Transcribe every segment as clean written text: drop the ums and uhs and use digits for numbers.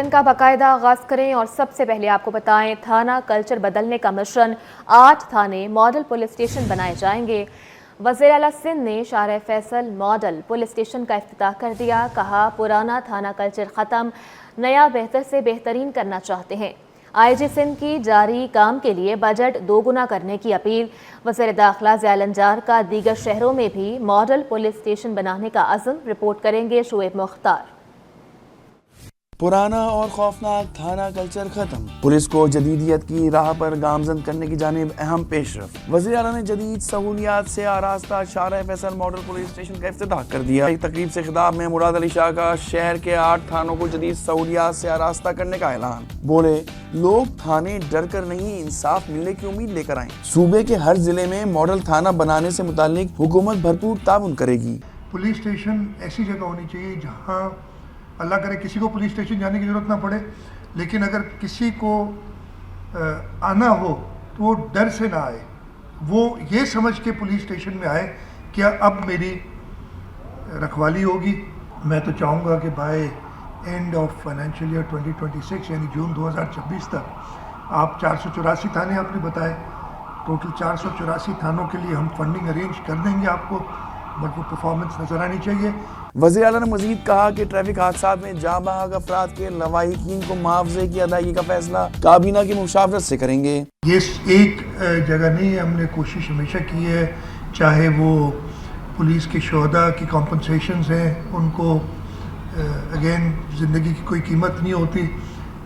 Bulletin का बाकायदा आगाज करें और सबसे पहले आपको बताएं, थाना कल्चर बदलने का मिशन, 8 थाने मॉडल पुलिस स्टेशन बनाए जाएंगे। वज़ीर आला सिंध ने shower Faisal model police station का इफ्तिताह कर दिया। कहा, पुराना थाना कल्चर ख़त्म, नया बेहतर से बेहतरीन करना चाहते हैं। आईजी सिंध की जारी काम के लिए बजट दोगुना करने की अपील। वज़ीर दाखिला ज़ियाउल अंजार का दीगर शहरों में भी मॉडल पुलिस स्टेशन बनाने का अज़्म। रिपोर्ट करेंगे शुएब मुख्तार। पुराना और खौफनाक थाना कल्चर खत्म, पुलिस को जदीदियत की राह पर गामजन करने की जानिब अहम पेशरफ। वज़ीर आला ने जदीद सहूलियात से आरास्ता शाहर फैसल मॉडल पुलिस स्टेशन का इफ्तिताह कर दिया। एक तकरीब से खिताब में मुराद अली शाह का शहर के 8 थानों को जदीद सहूलियात से आरास्ता करने का ऐलान। बोले, लोग थाने डर कर नहीं, इंसाफ मिलने की उम्मीद लेकर आए। सूबे के हर जिले में मॉडल थाना बनाने से मुतालिक हुकूमत भरपूर ताउन करेगी। पुलिस स्टेशन ऐसी जगह होनी चाहिए जहाँ अल्लाह करे किसी को पुलिस स्टेशन जाने की ज़रूरत ना पड़े, लेकिन अगर किसी को आना हो तो वो डर से ना आए, वो ये समझ के पुलिस स्टेशन में आए कि अब मेरी रखवाली होगी। मैं तो चाहूँगा कि by end of financial year 2026 यानी जून 2026 तक आप 484 थाने आपने बताए, टोटल 484 थानों के लिए हम फंडिंग अरेंज कर देंगे आपको, बट वो परफॉर्मेंस नजर आनी चाहिए। वज़ीर आला ने मज़ीद कहा कि ट्रैफिक हादसात में जाँ बहक अफराद के लवाहिकीन को मुआवजे की अदायगी का फैसला काबीना की मुशावरत से करेंगे। ये एक जगह नहीं है, हमने कोशिश हमेशा की है, चाहे वो पुलिस के शोहदा की कॉम्पनसेशंस हैं, उनको अगेन ज़िंदगी की कोई कीमत नहीं होती,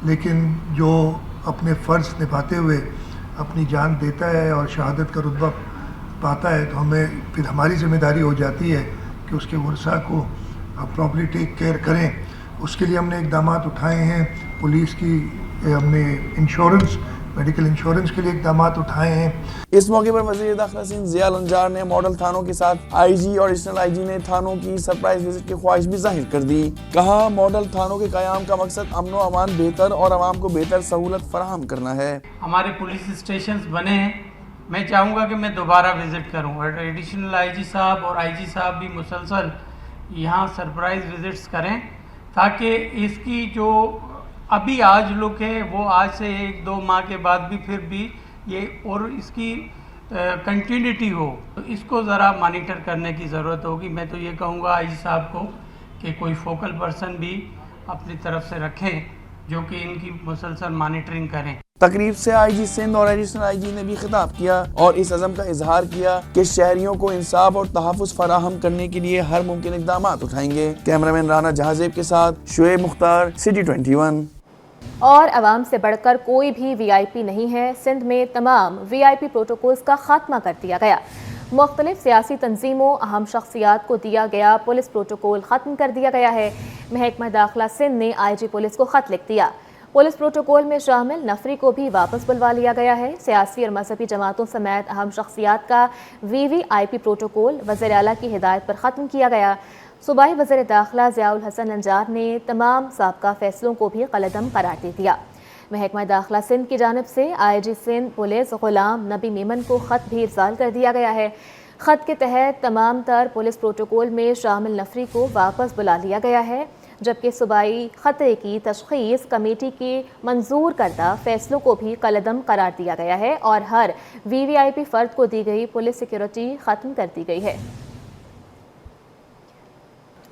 लेकिन जो अपने फ़र्ज़ निभाते हुए अपनी जान देता है और शहादत का रुतबा पाता है, तो हमें फिर हमारी ज़िम्मेदारी हो जाती है कि उसके वर्सा को प्रॉपर्ली टेक केयर करें। उसके लिए हमने इक़दामात उठाए हैं, पुलिस की हमने इंश्योरेंस, मेडिकल इंश्योरेंस के लिए इक़दामात उठाए हैं। इस मौके पर वज़ीर दाखिला सिंध ज़ियाउल अंजार ने मॉडल थानों के साथ आईजी और एडिशनल आईजी ने थानों की सरप्राइज विजिट की ख्वाहिश भी जाहिर कर दी। कहा, मॉडल थानों के क़याम का मकसद अमन व अमान बेहतर और आवाम को बेहतर सहूलत फराहम करना है। हमारे पुलिस स्टेशन बने हैं, मैं चाहूँगा कि मैं दोबारा विज़िट करूँ और एडिशनल आईजी साहब और आईजी साहब भी मुसलसल यहाँ सरप्राइज़ विज़िट्स करें, ताकि इसकी जो अभी आज लुक है वो आज से 1-2 माह के बाद भी फिर भी ये और इसकी कंटिन्यूटी हो, तो इसको ज़रा मॉनिटर करने की ज़रूरत होगी। मैं तो ये कहूँगा आईजी साहब को कि कोई फोकल पर्सन भी अपनी तरफ से रखें जो कि इनकी मुसलसल मॉनिटरिंग करें। तकरीब से आईजी सिंध और एडिशनल आईजी ने भी खिताब किया और इस अज़म का इजहार किया कि शहरियों को इंसाफ और तहफ़्फ़ुज़ फराहम करने के लिए हर मुमकिन इक़दामात उठाएंगे। कैमरामैन राना जहाज़ेब के साथ शुएब मुख्तार, सिटी 21। और अवाम से बढ़कर कोई भी वीआईपी नहीं है। सिंध में तमाम वीआईपी प्रोटोकॉल्स का खात्मा कर दिया गया। मुख्तलिफ सियासी तंजीमों, अहम शख्सियात को दिया गया पुलिस प्रोटोकॉल ख़त्म कर दिया गया है। महकमा दाखिला सिंध ने आईजी पुलिस को ख़त लिख दिया। पुलिस प्रोटोकॉल में शामिल नफरी को भी वापस बुलवा लिया गया है। सियासी और मजहबी जमातों समेत अहम शख्सियात का वीवीआईपी प्रोटोकॉल वज़ीर आला की हिदायत पर ख़त्म किया गया। सूबाई वज़ीर दाखिला ज़ियाउल हसन अंजार ने तमाम साबका फैसलों को भी कलअदम करार दे दिया। महकमा दाखिला सिंध की जानिब से आईजी सिंध पुलिस गुलाम नबी मेमन को ख़त भी इरसाल कर दिया गया है। ख़त के तहत तमाम तर पुलिस प्रोटोकॉल में शामिल नफरी को वापस बुला लिया गया है, जबकि सूबाई ख़तरे की तशख़ीस कमेटी के मंजूर करदा फैसलों को भी कलअदम करार दिया गया है और हर वीवीआईपी फ़र्द को दी गई पुलिस सिक्योरिटी ख़त्म कर दी गई है।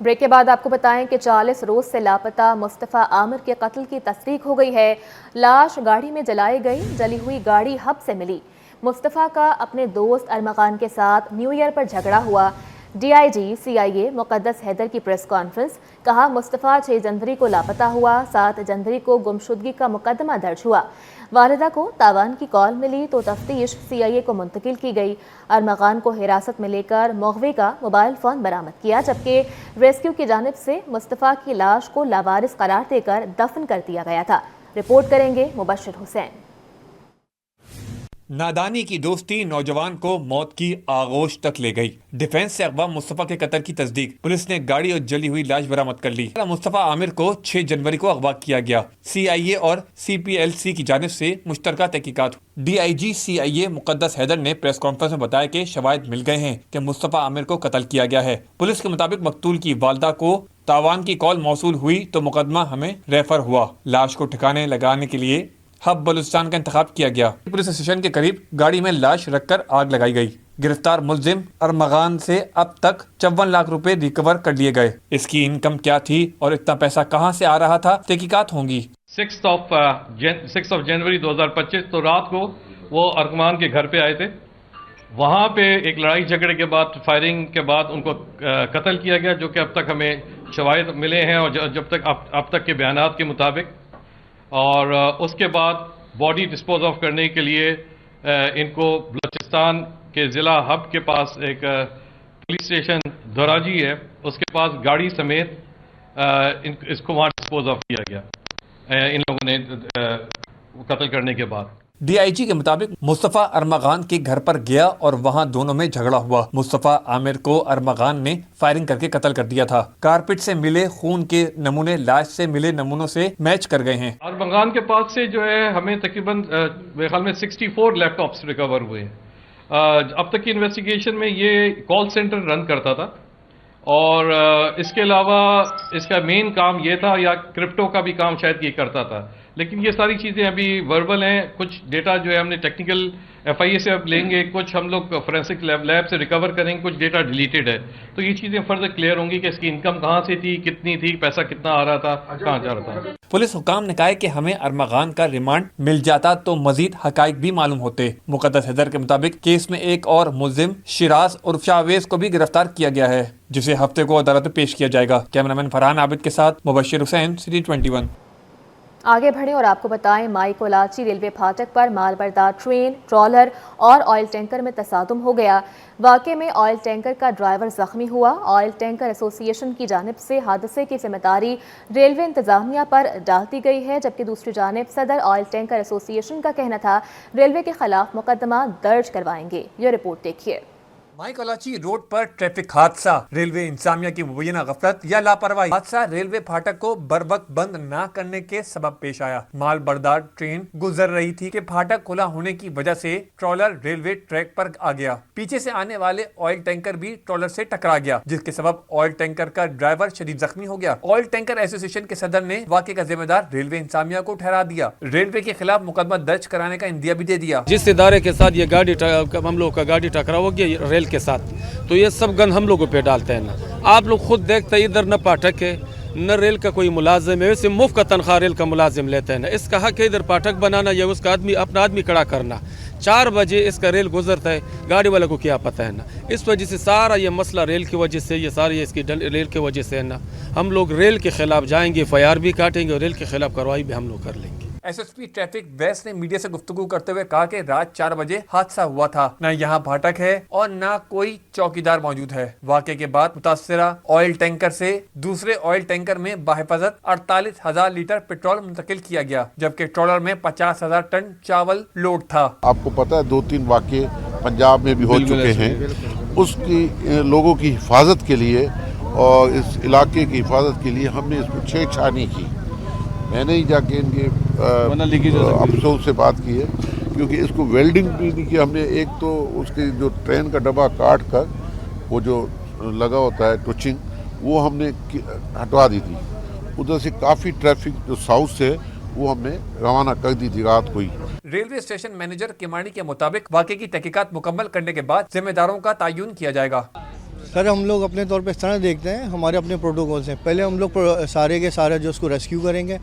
ब्रेक के बाद आपको बताएं कि 40 रोज से लापता मुस्तफ़ा आमिर के कत्ल की तस्दीक हो गई है। लाश गाड़ी में जलाई गई, जली हुई गाड़ी हब से मिली। मुस्तफ़ा का अपने दोस्त अरमगान के साथ न्यू ईयर पर झगड़ा हुआ। डीआईजी सीआईए मुक़द्दस हैदर की प्रेस कॉन्फ्रेंस। कहा, मुस्तफ़ा 6 जनवरी को लापता हुआ, 7 जनवरी को गुमशुदगी का मुकदमा दर्ज हुआ। वालिदा को तावान की कॉल मिली तो तफ्तीश सीआईए को मुंतकिल की गई। अरमगान को हिरासत में लेकर मुग़वी का मोबाइल फ़ोन बरामद किया, जबकि रेस्क्यू की जानिब से मुस्तफ़ा की लाश को लावारिस करार देकर दफन कर दिया गया था। रिपोर्ट करेंगे मुबश्शिर हुसैन। नादानी की दोस्ती नौजवान को मौत की आगोश तक ले गई। डिफेंस से अगवा मुस्तफा के कत्ल की तस्दीक। पुलिस ने गाड़ी और जली हुई लाश बरामद कर ली। मुस्तफा आमिर को 6 जनवरी को अगवा किया गया। CIA और CPLC की जानिब से मुश्तरका तहकीकात। DIG CIA मुकद्दस हैदर ने प्रेस कॉन्फ्रेंस में बताया कि शवाहिद मिल गए हैं कि मुस्तफा आमिर को कत्ल किया गया है। पुलिस के मुताबिक मकतूल की वालदा को तावान की कॉल मौसूल हुई तो मुकदमा हमें रेफर हुआ। लाश को ठिकाने लगाने के लिए हब बलूचिस्तान का इंतखाब किया गया। पुलिस स्टेशन के करीब गाड़ी में लाश रखकर आग लगाई गई। गिरफ्तार मुलजिम अरमगान से अब तक 54 लाख रुपए रिकवर कर लिए गए। इसकी इनकम क्या थी और इतना पैसा कहां से आ रहा था, तहकीकात होंगी। 6 जनवरी 2025 तो रात को वो अरमगान के घर पे आए थे। वहाँ पे एक लड़ाई झगड़े के बाद, फायरिंग के बाद उनको कत्ल किया गया, जो कि अब तक हमें शवाहिद मिले हैं और जब तक अब तक के बयानात के मुताबिक। और उसके बाद बॉडी डिस्पोज ऑफ करने के लिए इनको बलूचिस्तान के ज़िला हब के पास एक पुलिस स्टेशन धोराजी है, उसके पास गाड़ी समेत इसको वहाँ डिस्पोज ऑफ किया गया इन लोगों ने कत्ल करने के बाद। DIG के मुताबिक मुस्तफा अरमगान के घर पर गया और वहां दोनों में झगड़ा हुआ। मुस्तफा आमिर को अरमगान ने फायरिंग करके कत्ल कर दिया था। कारपेट से मिले खून के नमूने लाश से मिले नमूनों से मैच कर गए हैं। अरमगान के पास से जो है हमें तकरीबन मेरे ख्याल में 64 लैपटॉप्स रिकवर हुए हैं। अब तक की इन्वेस्टिगेशन में ये कॉल सेंटर रन करता था और इसके अलावा इसका मेन काम ये था, या क्रिप्टो का भी काम शायद ये करता था। लेकिन ये सारी चीज़ें अभी वर्बल हैं। कुछ डेटा जो है हमने टेक्निकल FIA से अब लेंगे, कुछ हम लोग फोरेंसिक लैब से रिकवर करेंगे, कुछ डेटा डिलीटेड है। तो ये चीज़ें फर्दर क्लियर होंगी कि इसकी इनकम कहाँ से थी, कितनी थी, पैसा कितना आ रहा था, कहाँ जा रहा था। पुलिस हुकाम ने कहा है कि हमें अरमगान का रिमांड मिल जाता तो मजीद हकाइक भी मालूम होते। मुकद्दस हैदर के मुताबिक केस में एक और मुलजिम शिराज उर्फ शाहवेज को भी गिरफ्तार किया गया है, जिसे हफ्ते को अदालत में पेश किया जाएगा। कैमरामैन फरहान आबिद के साथ मुबशिर हुसैन, सिटी 21। आगे बढ़े और आपको बताएं, माई कोलाची रेलवे फाटक पर मालबरदार ट्रेन, ट्रॉलर और ऑयल टैंकर में तसादुम हो गया। वाक़े में ऑयल टैंकर का ड्राइवर जख्मी हुआ। ऑयल टैंकर एसोसिएशन की जानिब से हादसे की जिम्मेदारी रेलवे इंतजामिया पर डाल दी गई है, जबकि दूसरी जानिब सदर ऑयल टैंकर एसोसिएशन का कहना था रेलवे के खिलाफ मुकदमा दर्ज करवाएंगे। ये रिपोर्ट देखिए। माई कोलाची रोड पर ट्रैफिक हादसा, रेलवे इंतजामिया की मुबैना गफलत या लापरवाही। हादसा रेलवे फाटक को बरवक्त बंद न करने के सबब पेश आया। माल बरदार ट्रेन गुजर रही थी कि फाटक खुला होने की वजह से ट्रॉलर रेलवे ट्रैक पर आ गया। पीछे से आने वाले ऑयल टैंकर भी ट्रॉलर से टकरा गया, जिसके सबब ऑयल टैंकर का ड्राइवर शदीद जख्मी हो गया। ऑयल टैंकर एसोसिएशन के सदर ने वाक़े का जिम्मेदार रेलवे इंतजामिया को ठहरा दिया। रेलवे के खिलाफ मुकदमा दर्ज कराने का इंदिया भी दे दिया। जिस इदारे के साथ ये गाड़ी हम लोग का गाड़ी टकराव हो गया रेल के साथ, तो ये सब गन हम लोगों पे डालते हैं ना। आप लोग खुद देखते हैं इधर न पाठक है न रेल का कोई मुलाजिम है, वैसे मुफ्त का तनख्वाह रेल का मुलाजिम लेते हैं ना। इसका हक है इधर पाठक बनाना या उसका अपना आदमी खड़ा करना। 4 बजे इसका रेल गुजरता है, गाड़ी वाले को क्या पता है ना। इस वजह से सारा ये मसला रेल की वजह से, ये सारी इसकी रेल की वजह से है ना। हम लोग रेल के खिलाफ जाएंगे, FIR भी काटेंगे और रेल के खिलाफ कार्रवाई भी हम लोग कर लेंगे। SSP ट्रैफिक वैस ने मीडिया से गुफ्तगू करते हुए कहा कि रात 4 बजे हादसा हुआ था। न यहाँ फाटक है और न कोई चौकीदार मौजूद है। वाक़े के बाद मुतासरा ऑयल टैंकर से दूसरे ऑयल टैंकर में बाहिफाजत 48,000 लीटर पेट्रोल मुंतकिल किया गया, जबकि ट्रॉलर में 50,000 टन चावल लोड था। आपको पता है 2-3 वाक़े पंजाब में भी हो चुके हैं। उसकी लोगों की हिफाजत के लिए और इस इलाके की हिफाजत के लिए हमने इसको छेड़छानी की। मैंने ही जाके इनके अफसरों से बात की है, क्योंकि इसको वेल्डिंग भी नहीं की हमने। एक तो उसके जो ट्रेन का डब्बा काट कर वो जो लगा होता है टुचिंग, वो हमने हटवा दी थी। उधर से काफ़ी ट्रैफिक जो साउथ से वो हमने रवाना कर दी थी रात को ही। रेलवे स्टेशन मैनेजर किमानी के मुताबिक वाक़े की तहकीकात मुकम्मल करने के बाद जिम्मेदारों का तयन किया जाएगा। सर हम लोग अपने तौर पे इस तरह देखते हैं, हमारे अपने प्रोटोकॉल्स हैं। पहले हम लोग सारे के सारे जो उसको रेस्क्यू करेंगे,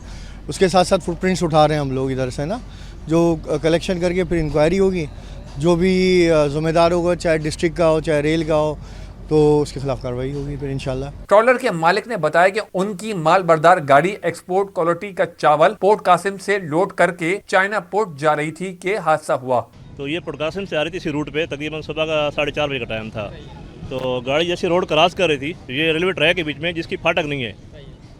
उसके साथ साथ फुटप्रिंट्स उठा रहे हैं हम लोग इधर से ना, जो कलेक्शन करके फिर इंक्वायरी होगी। जो भी ज़िम्मेदार होगा, चाहे डिस्ट्रिक्ट का हो चाहे रेल का हो, तो उसके खिलाफ कार्रवाई होगी फिर इंशाल्लाह। ट्रॉलर के मालिक ने बताया कि उनकी माल बरदार गाड़ी एक्सपोर्ट क्वालिटी का चावल पोर्ट कासिम से लोड करके चाइना पोर्ट जा रही थी कि हादसा हुआ। तो ये पोर्ट कासिम से आ रही थी इसी रूट पे, तकरीबन सुबह का 4:30 बजे का टाइम था। तो गाड़ी जैसे रोड क्रॉस कर रही थी, ये रेलवे ट्रैक के बीच में जिसकी फाटक नहीं है,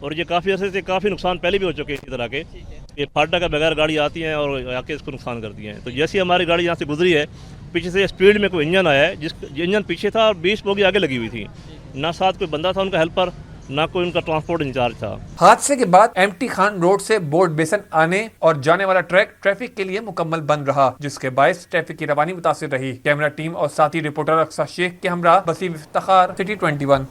और ये काफ़ी अरसे से काफ़ी नुकसान पहले भी हो चुके हैं इसी तरह के, ये फाटक के बगैर गाड़ी आती हैं और आके इसको नुकसान करती हैं। तो जैसे हमारी गाड़ी यहाँ से गुजरी है, पीछे से स्पीड में कोई इंजन आया है, जिस इंजन पीछे था और 20 बोगी आगे लगी हुई थी, ना साथ कोई बंदा था उनका हेल्पर, ना कोई उनका ट्रांसपोर्ट इंचार्ज था। हादसे के बाद एमटी खान रोड से बोर्ड बेसन आने और जाने वाला ट्रैक ट्रैफिक के लिए मुकम्मल बंद रहा, जिसके बायस ट्रैफिक की रवानी मुतासिर रही। कैमरा टीम और साथी रिपोर्टर अक्सा शेख के हमरा वसीम इफ्तिखार, सिटी 21।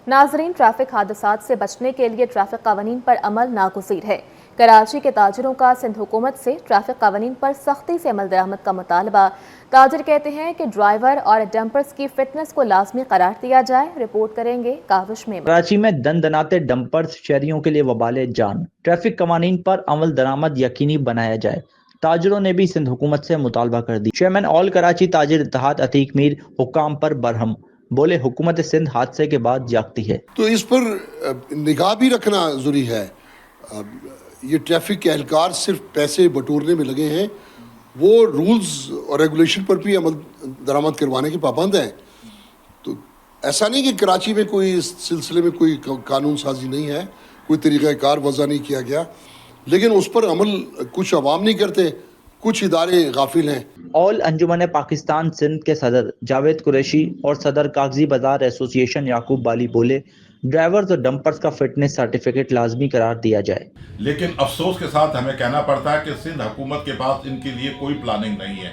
नाजरीन, ट्रैफिक हादसात से बचने के लिए ट्रैफिक कानून पर अमल नागुज़ीर है। कराची के ताजिरों का सिंध हुकूमत से ट्रैफिक कानून पर सख्ती से अमल दरामद का मुतालबा। ताजिर कहते हैं कि ड्राइवर और डंपर्स की फिटनेस को लाजमी करार दिया जाए। रिपोर्ट करेंगे काविश में। कराची में दनदनाते डंपर्स शहरियों के लिए वबाले जान। ट्रैफिक कानून पर अमल दरामद यकीनी बनाया जाए। ताजिरों ने भी सिंध हुकूमत से मुतालबा कर दी। चेयरमैन ऑल कराची ताजिर इत्तेहाद अतीक मीर हुक्काम पर बरहम, बोले हुकूमत सिंध हादसे के बाद जागती है, तो इस पर निगाह भी रखना जरूरी है। ये ट्रैफिक के एहलकार सिर्फ पैसे बटोरने में लगे हैं, वो रूल्स और रेगुलेशन पर भी अमल दरामद करवाने के पाबंद हैं। तो ऐसा नहीं कि कराची में कोई इस सिलसिले में कोई कानून साजी नहीं है, कोई तरीक़ाकार वज़ा नहीं किया गया, लेकिन उस पर अमल कुछ अवाम नहीं करते, कुछ इदारे गाफिल हैं। ऑल अंजुमन पाकिस्तान सिंध के सदर जावेद कुरैशी और सदर कागजी बाजार एसोसिएशन याकूब बाली बोले, ड्राइवर्स और डंपर्स का फिटनेस सर्टिफिकेट लाजमी करार दिया जाए। लेकिन अफसोस के साथ हमें कहना पड़ता है कि सिंध हुकूमत के पास इनके लिए कोई प्लानिंग नहीं है।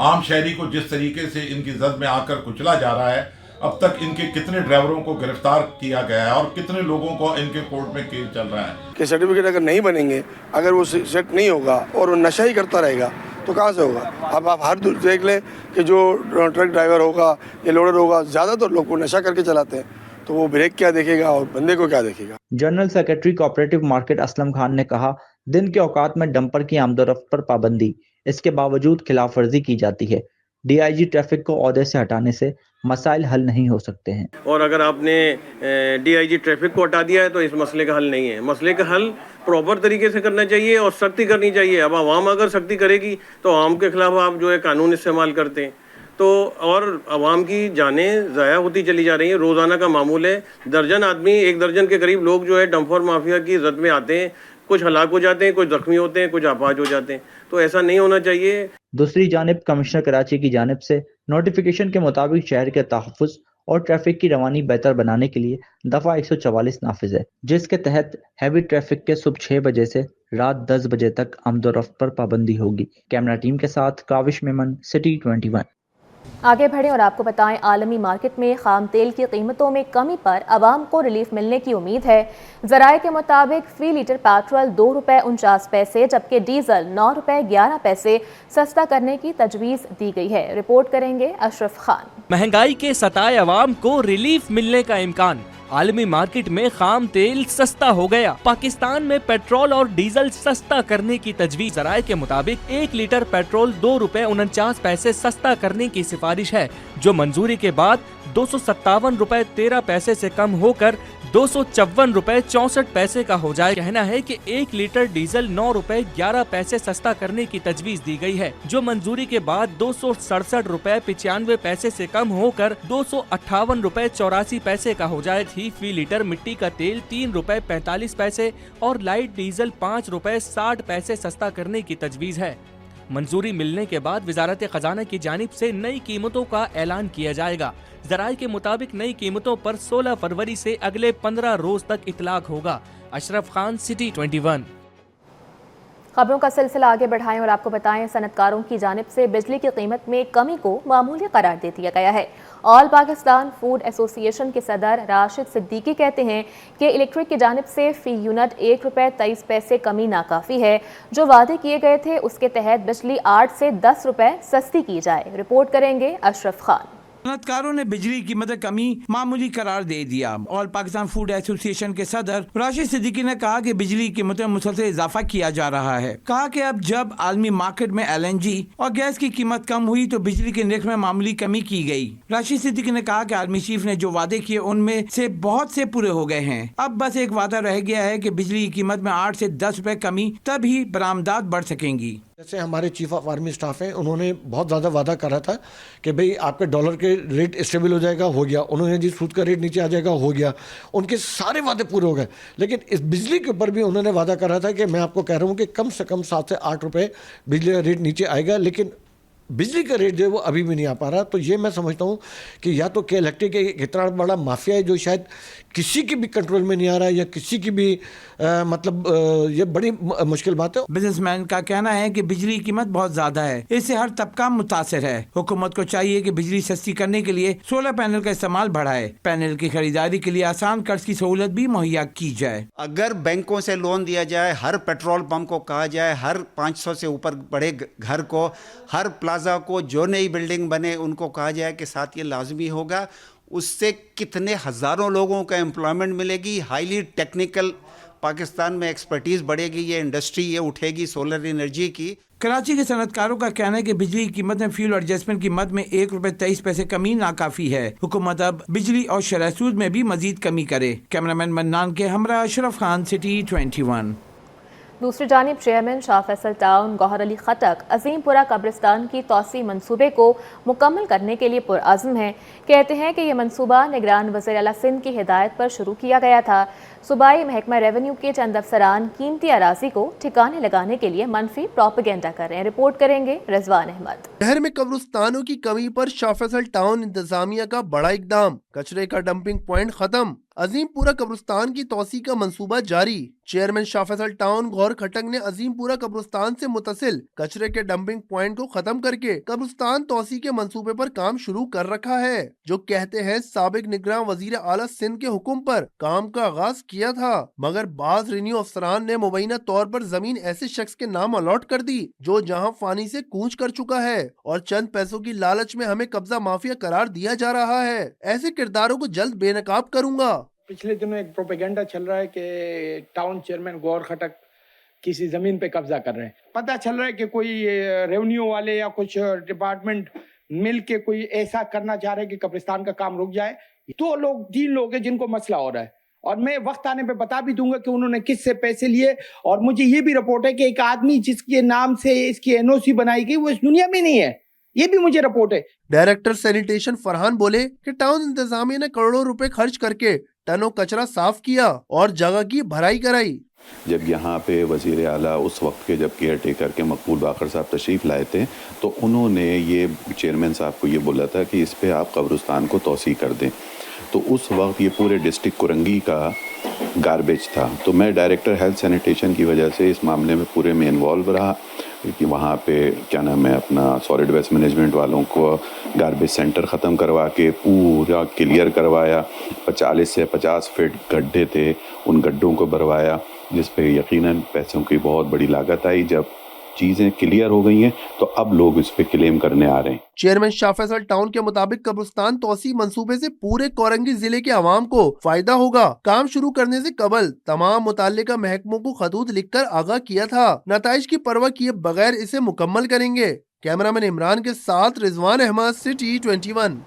आम शहरी को जिस तरीके से इनकी जद में आकर कुचला जा रहा है, अब तक इनके कितने ड्राइवरों को गिरफ्तार किया गया है और कितने लोगों को इनके कोर्ट में केस चल रहा है कि सर्टिफिकेट अगर नहीं बनेंगे, अगर वो सेट नहीं होगा और वो नशा ही करता रहेगा तो कहाँ से होगा। अब आप हर देख लें कि जो ट्रक ड्राइवर होगा या लोडर होगा, ज़्यादातर लोग को नशा करके चलाते हैं, तो वो ब्रेक क्या देखेगा और बंदे को क्या देखेगा। General secretary cooperative market Aslam Khan ने कहा, दिन के औकात में डंपर की आमदोरफ्त पर पाबंदी, इसके बावजूद खिलाफ वर्जी की जाती है। डीआईजी ट्रैफिक को ओहदे से हटाने से मसाइल हल नहीं हो सकते हैं। और अगर आपने डीआईजी ट्रैफिक को हटा दिया है तो इस मसले का हल नहीं है। मसले का हल प्रॉपर तरीके से करना चाहिए और सख्ती करनी चाहिए। अब आवाम अगर सख्ती करेगी तो आवाम के खिलाफ आप जो है कानून इस्तेमाल करते हैं, तो और आवाम की जानें ज़ाया होती चली जा रही हैं। रोज़ाना का मामूल है, दर्जन आदमी, 1 दर्जन के करीब लोग जो है डंपर माफिया की जद में आते हैं, कुछ हलाक हो जाते हैं, कुछ जख्मी होते हैं, कुछ अपाहज हो जाते हैं। तो ऐसा नहीं होना चाहिए। दूसरी जानिब कमिश्नर कराची की जानिब से नोटिफिकेशन के मुताबिक शहर के तहफ़्फ़ुज़ और ट्रैफिक की रवानी बेहतर बनाने के लिए दफ़ा 144 नाफिज है, जिसके तहत हैवी ट्रैफिक के सुबह 6 बजे से रात 10 बजे तक आमदोरफ्त पर पाबंदी होगी। कैमरा टीम के साथ काविश मेमन, सिटी 21। आगे बढ़ें और आपको बताएं, आलमी मार्केट में खाम तेल की कीमतों में कमी पर आवाम को रिलीफ मिलने की उम्मीद है। ज़राए के मुताबिक फी लीटर पेट्रोल ₹2.49, जबकि डीजल ₹9.11 सस्ता करने की तजवीज़ दी गई है। रिपोर्ट करेंगे अशरफ खान। महंगाई के सताए आवाम को रिलीफ मिलने का इम्कान। आलमी मार्केट में खाम तेल सस्ता हो गया। पाकिस्तान में पेट्रोल और डीजल सस्ता करने की तजवीज़। ज़राए के मुताबिक 1 लीटर पेट्रोल ₹2.49 सस्ता करने की सिफारिश है, जो मंजूरी के बाद ₹257.13 से कम होकर ₹254.64 का हो जाए। कहना है कि 1 लीटर डीजल ₹9.11 सस्ता करने की तजवीज़ दी गई है, जो मंजूरी के बाद ₹267.95 से कम होकर ₹258.84 का हो जाए। फी लीटर मिट्टी का तेल ₹3.45 और लाइट डीजल ₹5.60 सस्ता करने की तजवीज़ है। मंजूरी मिलने के बाद वजारत खजाना की जानिब से नई कीमतों का ऐलान किया जाएगा। ज़राए के मुताबिक नई कीमतों पर 16 फरवरी से अगले 15 रोज तक इतलाक होगा। अशरफ खान, सिटी 21। खबरों का सिलसिला आगे बढ़ाएं और आपको बताएं, सनतकारों की जानिब से बिजली की कीमत में कमी को मामूली करार दे दिया गया है। ऑल पाकिस्तान फूड एसोसिएशन के सदर राशिद सिद्दीकी कहते हैं कि इलेक्ट्रिक की जानिब से फ़ी यूनिट ₹1.23 कमी नाकाफ़ी है। जो वादे किए गए थे उसके तहत बिजली 8 से 10 रुपए सस्ती की जाए। रिपोर्ट करेंगे अशरफ खान। सनतकारों ने बिजली की कीमत कमी मामूली करार दे दिया। ऑल पाकिस्तान फूड एसोसिएशन के सदर राशिद सिद्दीकी ने कहा कि बिजली की कीमतों में मुसलसल इजाफा किया जा रहा है। कहा कि अब जब आलमी मार्केट में LNG और गैस की कीमत कम हुई तो बिजली के नर्ख में मामूली कमी की गई। राशिद सिद्दीकी ने कहा कि आर्मी चीफ ने जो वादे किए उनमें से बहुत से पूरे हो गए हैं। अब बस एक वादा रह गया है कि बिजली की कीमत में 8 से 10 रुपए कमी, तभी बरामदात बढ़ सकेंगी। जैसे हमारे चीफ ऑफ आर्मी स्टाफ हैं, उन्होंने बहुत ज़्यादा वादा करा था कि भाई आपके डॉलर के रेट स्टेबल हो जाएगा, हो गया। उन्होंने जी सूद का रेट नीचे आ जाएगा, हो गया। उनके सारे वादे पूरे हो गए। लेकिन इस बिजली के ऊपर भी उन्होंने वादा करा था कि मैं आपको कह रहा हूँ कि कम से कम 7 से 8 रुपये बिजली का रेट नीचे आएगा, लेकिन बिजली का रेट जो है वो अभी भी नहीं आ पा रहा। तो ये मैं समझता हूँ कि या तो के इलेक्ट्रिक इतना बड़ा माफिया है जो शायद किसी की भी कंट्रोल में नहीं आ रहा है, या किसी की भी ये बड़ी मुश्किल बात है। बिजनेसमैन का कहना है कि बिजली की कीमत बहुत ज्यादा है, इससे हर तबका मुतासिर है। हुकूमत को चाहिए कि बिजली सस्ती करने के लिए सोलर पैनल का इस्तेमाल बढ़ाए। पैनल की खरीदारी के लिए आसान कर्ज की सहूलत भी मुहैया की जाए। अगर बैंकों से लोन दिया जाए, हर पेट्रोल पंप को कहा जाए, हर 500 से ऊपर बड़े घर को, हर प्लाजा को, जो नई बिल्डिंग बने उनको कहा जाए कि साथ ये लाजमी होगा, उससे कितने हज़ारों लोगों का एम्प्लॉयमेंट मिलेगी। हाईली टेक्निकल पाकिस्तान में एक्सपर्टीज़ बढ़ेगी, ये इंडस्ट्री ये उठेगी सोलर एनर्जी की। कराची के सनतकारों का कहना है कि बिजली की कीमत में फ्यूल एडजस्टमेंट कीमत में 1 रुपये 23 पैसे कमी नाकाफी है। हुकूमत अब बिजली और शरह सूद में भी मजीद कमी करे। कैमरामैन मन्नान के हमरा अशरफ खान, सिटी 21। दूसरी जानिब चेयरमैन शाह फैसल टाउन गौहर अली खटक अजीमपुरा कब्रिस्तान की तौसी मंसूबे को मुकम्मल करने के लिए पुरअज़्म हैं। कहते हैं कि यह मंसूबा निगरान वज़ीर आला सिंध की हिदायत पर शुरू किया गया था। सूबाई महकमा रेवेन्यू के चंद अफसरान कीमती अराजी को ठिकाने लगाने के लिए मनफी प्रोपेगेंडा कर रहे हैं। रिपोर्ट करेंगे रिजवान अहमद। शहर में कब्रिस्तानों की कमी पर शाह फैसल टाउन इंतजामिया का बड़ा इकदाम। कचरे का डंपिंग पॉइंट खत्म, अजीमपुरा कब्रिस्तान की तौसी का मंसूबा जारी। चेयरमैन शाह फैसल टाउन गौहर खटक ने अजीमपुरा कब्रिस्तान से मुतसिल कचरे के डंपिंग पॉइंट को खत्म करके कब्रिस्तान तौसी के मंसूबे पर काम शुरू कर रखा है, जो कहते हैं साबिक निगरान वजीर आला सिंध के हुक्म पर काम का आगाज किया था, मगर बाज रेवेन्यू अफसरान ने मुबैना तौर पर जमीन ऐसे शख्स के नाम अलॉट कर दी जो जहां फानी से कूच कर चुका है और चंद पैसों की लालच में हमें कब्जा माफिया करार दिया जा रहा है। ऐसे किरदारों को जल्द बेनकाब करूंगा। पिछले दिनों एक प्रोपेगेंडा चल रहा है कि टाउन चेयरमैन गौहर खटक किसी जमीन पे कब्जा कर रहे हैं। पता चल रहा है कि कोई रेवेन्यू वाले या कुछ डिपार्टमेंट मिल के कोई ऐसा करना चाह रहे हैं कि कब्रिस्तान का काम रुक जाए। 3 लोग हैं जिनको मसला हो रहा है, और मैं वक्त आने पे बता भी दूंगा कि उन्होंने किससे पैसे लिए। और मुझे ये भी रिपोर्ट है कि एक आदमी जिसके नाम से इसकी एनओसी बनाई गई वो इस दुनिया में नहीं है, ये भी मुझे रिपोर्ट है। डायरेक्टर सैनिटेशन फरहान बोले कि टाउन इंतजामिया ने करोड़ों रुपए खर्च करके टनों कचरा साफ किया और जगह की भराई कराई। जब यहाँ पे वज़ीर आला उस वक्त के जब केयर टेकर के मकबूल बाकर साहब तशरीफ़ लाए थे, तो उन्होंने ये चेयरमैन साहब को ये बोला था कि इस पे आप कब्रिस्तान को तौसी कर दें। तो उस वक्त ये पूरे डिस्ट्रिक्ट कुरंगी का गार्बेज था। तो मैं डायरेक्टर हेल्थ सैनिटेशन की वजह से इस मामले में पूरे में इन्वॉल्व रहा कि वहाँ पे क्या नाम है अपना सॉलिड वेस्ट मैनेजमेंट वालों को गार्बेज सेंटर ख़त्म करवा के पूरा क्लियर करवाया। 40 से 50 फीट गड्ढे थे, उन गड्ढों को भरवाया, जिस पे यकीनन पैसों की बहुत बड़ी लागत आई। जब चीजें क्लियर हो गई हैं तो अब लोग इस पे क्लेम करने आ रहे हैं। चेयरमैन शाह फैसल टाउन के मुताबिक कब्रिस्तान तौसी मंसूबे से पूरे कोरंगी जिले के अवाम को फायदा होगा। काम शुरू करने से कबल तमाम मुताल्लिका महकमों को खतूत लिखकर आगाह किया था, नताइज की परवाह किए बगैर इसे मुकम्मल करेंगे। कैमरामैन इमरान के साथ रिजवान अहमद, सिटी 21।